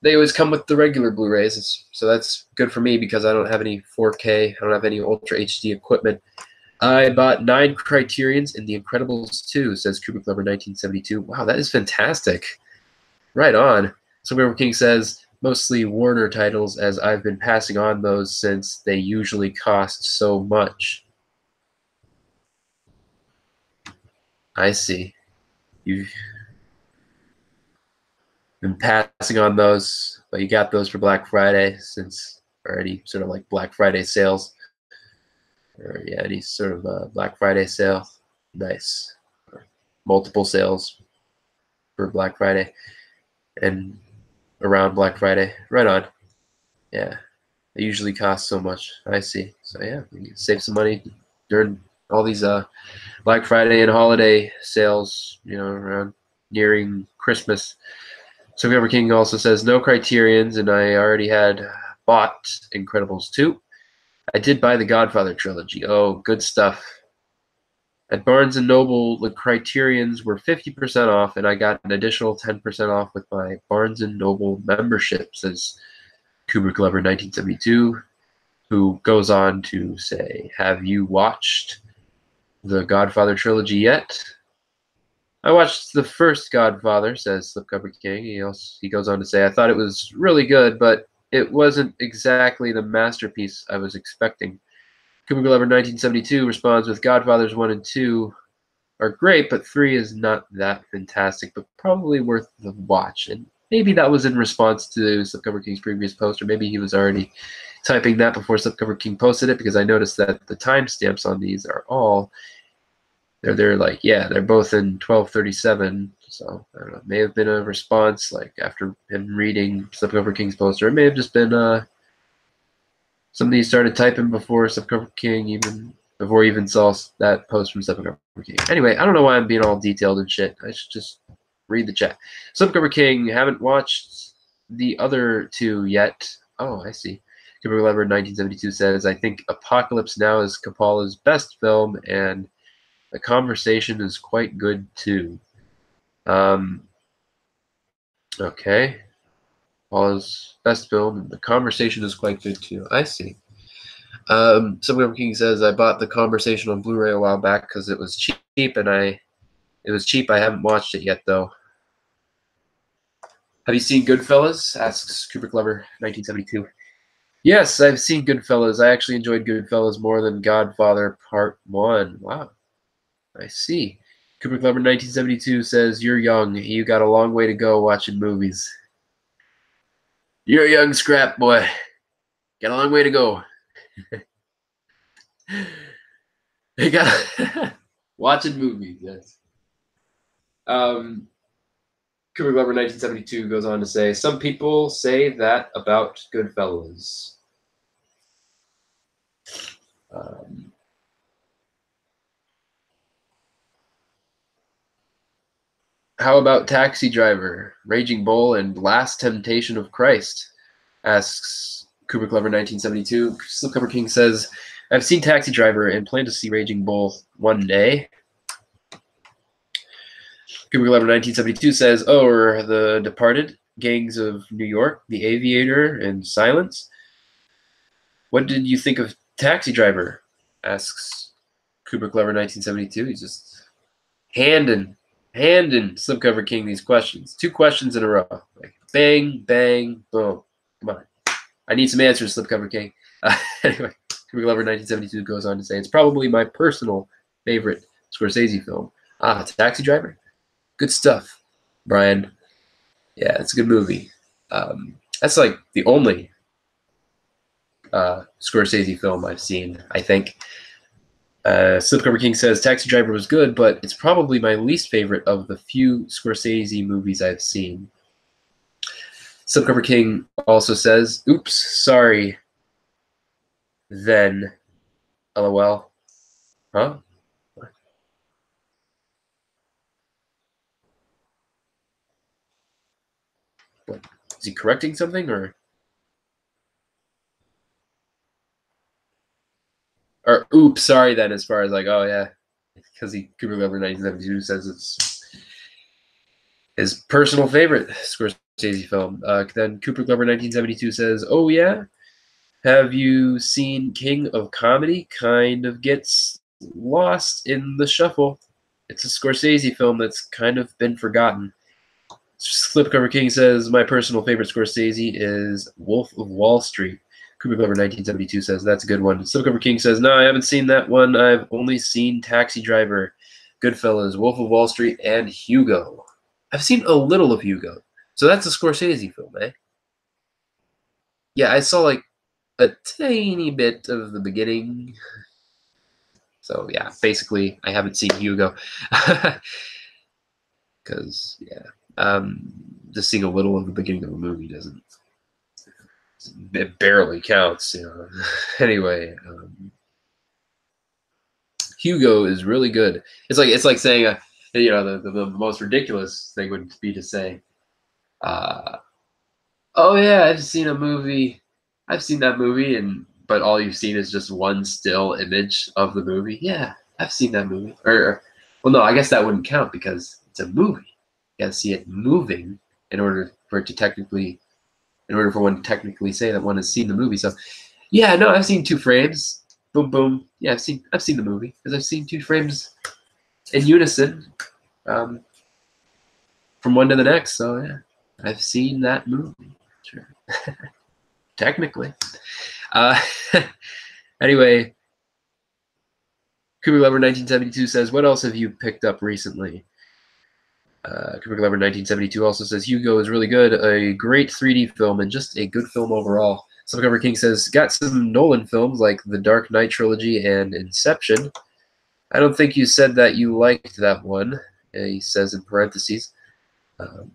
they always come with the regular Blu-rays. So that's good for me because I don't have any 4K. I don't have any Ultra HD equipment. I bought 9 Criterions in The Incredibles 2, says Kubrick Lover 1972. Wow, that is fantastic. Right on. So King says, mostly Warner titles, as I've been passing on those since they usually cost so much. I see. You've been passing on those, but you got those for Black Friday since already sort of like Black Friday sales. Or yeah, any sort of Black Friday sale. Nice. Or multiple sales for Black Friday and around Black Friday. Right on. Yeah. They usually cost so much. I see. So yeah, you can save some money during all these Black Friday and holiday sales, you know, around nearing Christmas. So Governor King also says no Criterions, and I already had bought Incredibles 2. I did buy the Godfather trilogy. Oh, good stuff. At Barnes & Noble, the Criterions were 50% off, and I got an additional 10% off with my Barnes & Noble membership, says Kubrick Glover 1972, who goes on to say, have you watched the Godfather trilogy yet? I watched the first Godfather, says Slipcover King. He goes on to say, I thought it was really good, but it wasn't exactly the masterpiece I was expecting. Kubrick Glover 1972 responds with Godfathers 1 and 2 are great, but 3 is not that fantastic, but probably worth the watch. And maybe that was in response to Slipcover King's previous post, or maybe he was already typing that before Slipcover King posted it, because I noticed that the timestamps on these are all they're like, yeah, they're both in 1237. So I don't know, it may have been a response like after him reading Slipcover King's post, or it may have just been somebody started typing before Slipcover King even saw that post from Slipcover King. Anyway, I don't know why I'm being all detailed and shit. I should just read the chat. Slipcover King, haven't watched the other 2 yet. Oh, I see. Kubrick Lover 1972 says, I think Apocalypse Now is Coppola's best film, and The Conversation is quite good too. Okay. Paula's best film, and The Conversation is quite good too. I see. Some King says, I bought The Conversation on Blu-ray a while back because it was cheap, and it was cheap. I haven't watched it yet though. Have you seen Goodfellas? Asks Kubrick Lover 1972. Yes, I've seen Goodfellas. I actually enjoyed Goodfellas more than Godfather Part 1. Wow. I see. Kubrick Lover 1972 says, you're young. You got a long way to go watching movies. You're a young scrap boy. Got a long way to go. You got watching movies, yes. Kubrick Lover 1972 goes on to say, some people say that about Goodfellas. How about Taxi Driver, Raging Bull, and Last Temptation of Christ? Asks Kubrick Lover 1972. Slipcover King says, I've seen Taxi Driver and plan to see Raging Bull one day. Kubrick Lover 1972 says, oh, or The Departed, Gangs of New York, The Aviator, and Silence. What did you think of Taxi Driver? Asks Kubrick Lover 1972. He's just handing Slipcover King these questions. 2 questions in a row. Like bang, bang, boom. Come on. I need some answers, Slipcover King. Anyway, Kubrick Lover 1972 goes on to say, it's probably my personal favorite Scorsese film. Taxi Driver? Good stuff, Brian. Yeah, it's a good movie. That's like the only Scorsese film I've seen, I think. Slipcover King says Taxi Driver was good, but it's probably my least favorite of the few Scorsese movies I've seen. Slipcover King also says, "Oops, sorry." Then, LOL. Huh? What? Is he correcting something or oops, sorry then, as far as like, oh yeah. Because Cooper Glover 1972 says it's his personal favorite Scorsese film. Then Cooper Glover 1972 says, "Oh yeah, have you seen King of Comedy? Kind of gets lost in the shuffle. It's a Scorsese film that's kind of been forgotten." Slipcover King says, "My personal favorite Scorsese is Wolf of Wall Street." Cooper Glover 1972 says, "That's a good one." Slipcover King says, "No, I haven't seen that one. I've only seen Taxi Driver, Goodfellas, Wolf of Wall Street, and Hugo." I've seen a little of Hugo. So that's a Scorsese film, eh? Yeah, I saw like a tiny bit of the beginning. So yeah, basically, I haven't seen Hugo. Because, yeah, just seeing a little of the beginning of a movie doesn't, it barely counts, you know. Anyway, Hugo is really good. It's like saying, you know, the most ridiculous thing would be to say, uh, "Oh yeah, I've seen a movie. I've seen that movie," and but all you've seen is just one still image of the movie. Yeah, I've seen that movie. Well, no, I guess that wouldn't count because it's a movie. You got to see it moving in order for one to technically say that one has seen the movie. So, yeah, no, I've seen two frames. Boom, boom. Yeah, I've seen the movie because I've seen two frames in unison, um, from one to the next. So yeah, I've seen that movie. Sure, technically. Uh, anyway, Cooper Glover 1972 says, "What else have you picked up recently?" Cooper Glover 1972 also says, "Hugo is really good, a great 3D film, and just a good film overall." Slipcover King says, "Got some Nolan films like the Dark Knight trilogy and Inception. I don't think you said that you liked that one," he says in parentheses. Um,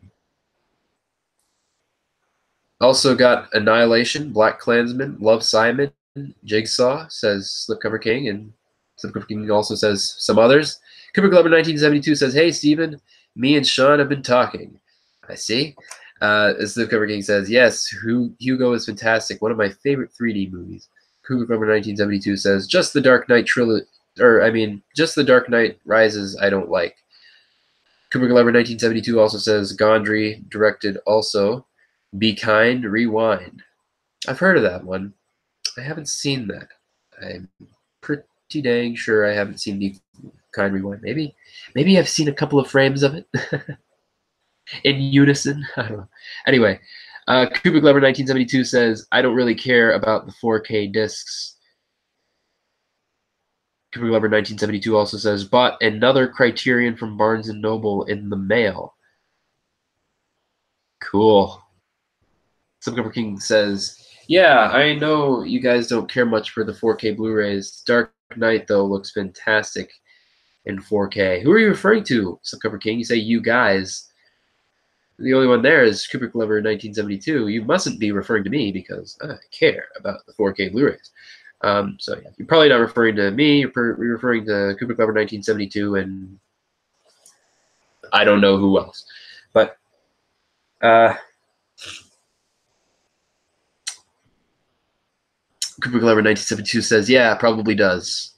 Also got Annihilation, Black Klansman, Love Simon, Jigsaw, says Slipcover King, and Slipcover King also says some others. Cooper Glover 1972 says, "Hey, Steven, me and Sean have been talking." I see. Slipcover King says, "Yes, Hugo is fantastic. One of my favorite 3D movies." Cooper Glover 1972 says, "Just the Dark Knight trilogy, just the Dark Knight Rises I don't like." Cooper Glover 1972 also says, "Gondry directed also. Be Kind, Rewind." I've heard of that one. I haven't seen that. I'm pretty dang sure I haven't seen Be Kind, Rewind. Maybe I've seen a couple of frames of it in unison. I don't know. Anyway, Cooper Glover 1972 says, "I don't really care about the 4K discs." Cooper Glover 1972 also says, "Bought another Criterion from Barnes & Noble in the mail." Cool. Slipcover King says, "Yeah, I know you guys don't care much for the 4K Blu-rays. Dark Knight, though, looks fantastic in 4K. Who are you referring to, Slipcover King? You say you guys. The only one there is Cooper Glover 1972. You mustn't be referring to me because I care about the 4K Blu-rays. So yeah, you're probably not referring to me. You're referring to Cooper Glover 1972 and I don't know who else. But Cooper Glover 1972 says, "Yeah, probably does."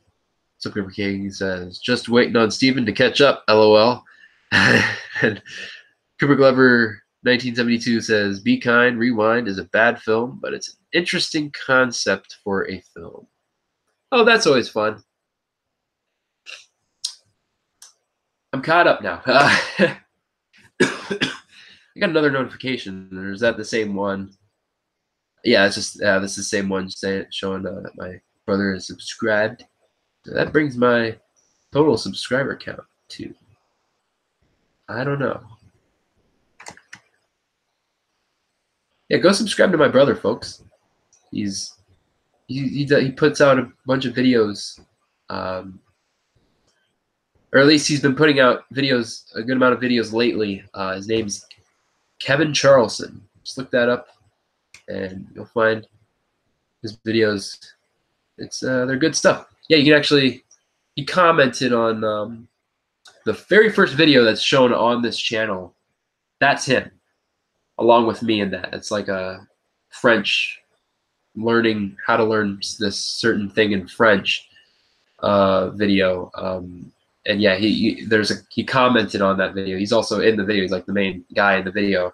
So Cooper King says, "Just waiting on Steven to catch up, LOL." And Cooper Glover 1972 says, "Be Kind, Rewind is a bad film, but it's an interesting concept for a film." Oh, that's always fun. I'm caught up now. I got another notification. Or is that the same one? Yeah, it's just this is the same one showing that my brother is subscribed. So that brings my total subscriber count to, I don't know. Yeah, go subscribe to my brother, folks. He puts out a bunch of videos or at least he's been putting out videos, a good amount of videos lately. His name's Kevin Charlson. Just look that up, and you'll find his videos. It's they're good stuff. Yeah, you can actually. He commented on the very first video that's shown on this channel. That's him, along with me in that. It's like a French, learning how to learn this certain thing in French video. And yeah, he commented on that video. He's also in the video. He's like the main guy in the video.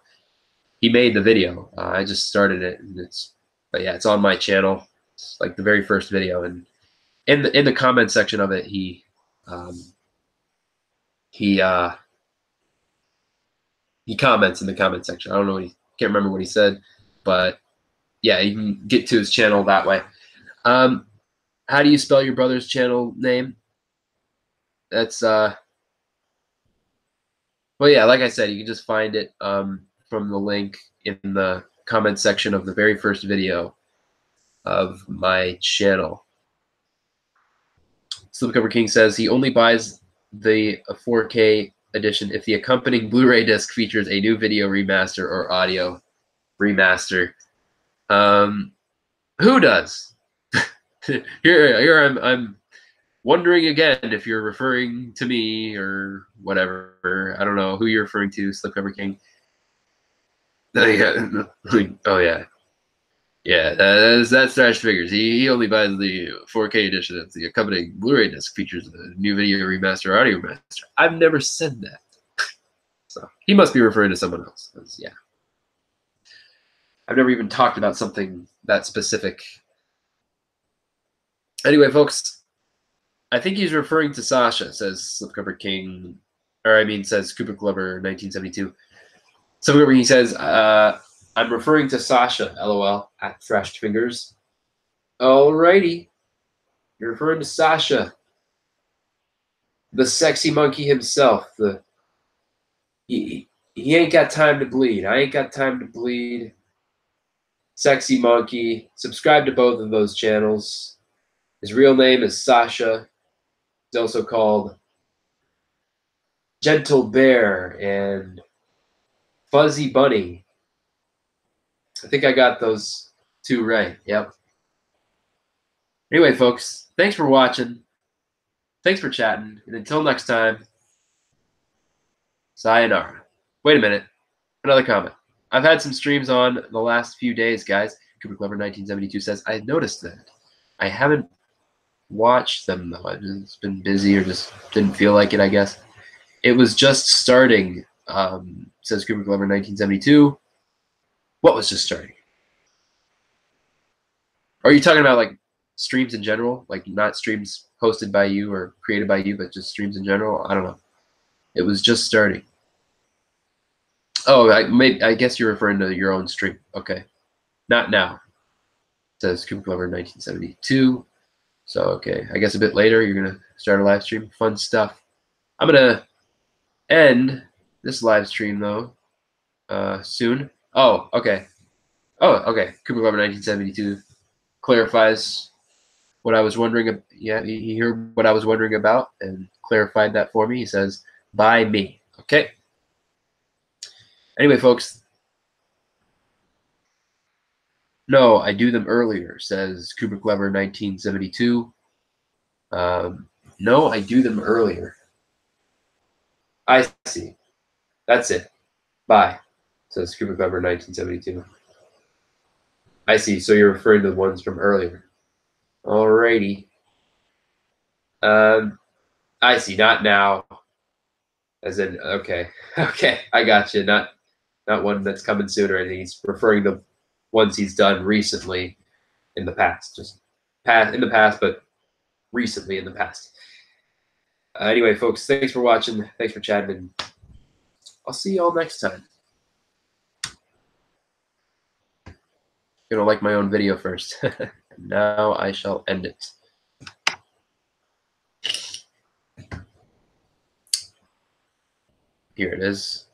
He made the video. I just started it, and but yeah, it's on my channel. It's like the very first video, and in the comment section of it, he comments in the comment section. I don't know can't remember what he said, but yeah, you can get to his channel that way. How do you spell your brother's channel name? That's well, yeah, like I said, you can just find it from the link in the comment section of the very first video of my channel. Slipcover King says he only buys the 4K edition if the accompanying Blu-ray disc features a new video remaster or audio remaster. Who does? Here I'm wondering again if you're referring to me or whatever. I don't know who you're referring to, Slipcover King. Oh yeah. Yeah, that's Thrash Figures. He only buys the 4K edition if the accompanying Blu-ray disc features a new video remaster, audio remaster. I've never said that. So he must be referring to someone else. Yeah. I've never even talked about something that specific. Anyway, folks, I think he's referring to Sasha, says Slipcover King, or I mean, says Cooper Glover 1972. Slipcover King says, I'm referring to Sasha, LOL, at Thrashed Fingers. Alrighty. You're referring to Sasha. The sexy monkey himself. He ain't got time to bleed. I ain't got time to bleed. Sexy monkey. Subscribe to both of those channels. His real name is Sasha. He's also called Gentle Bear and Fuzzy Bunny. I think I got those two right. Yep. Anyway, folks, thanks for watching. Thanks for chatting. And until next time, sayonara. Wait a minute. Another comment. I've had some streams on the last few days, guys. Cooper Clever 1972 says, I noticed that. I haven't watched them, though. I've just been busy or just didn't feel like it, I guess. It was just starting, says Cooper Clever 1972. What was just starting? Are you talking about like streams in general? Like not streams hosted by you or created by you, but just streams in general? I don't know. It was just starting. Oh, I guess you're referring to your own stream. Okay. Not now. It says Cooper Clever 1972. So, okay. I guess a bit later you're going to start a live stream. Fun stuff. I'm going to end this live stream, though, soon. Oh, okay. Oh, okay. Cooper Clever 1972 clarifies what I was wondering. Yeah, he heard what I was wondering about and clarified that for me. He says, by me. Okay. Anyway, folks. No, I do them earlier, says Cooper Clever 1972. No, I do them earlier. I see. That's it. Bye, says Cooper Clever 1972. I see. So you're referring to the ones from earlier. Alrighty. I see. Not now. As in, okay. Okay, I got you. Not one that's coming soon or anything. He's referring to ones he's done recently in the past. Just in the past, but recently in the past. Anyway, folks, thanks for watching. Thanks for chatting. And I'll see you all next time. Gonna like my own video first. Now I shall end it. Here it is.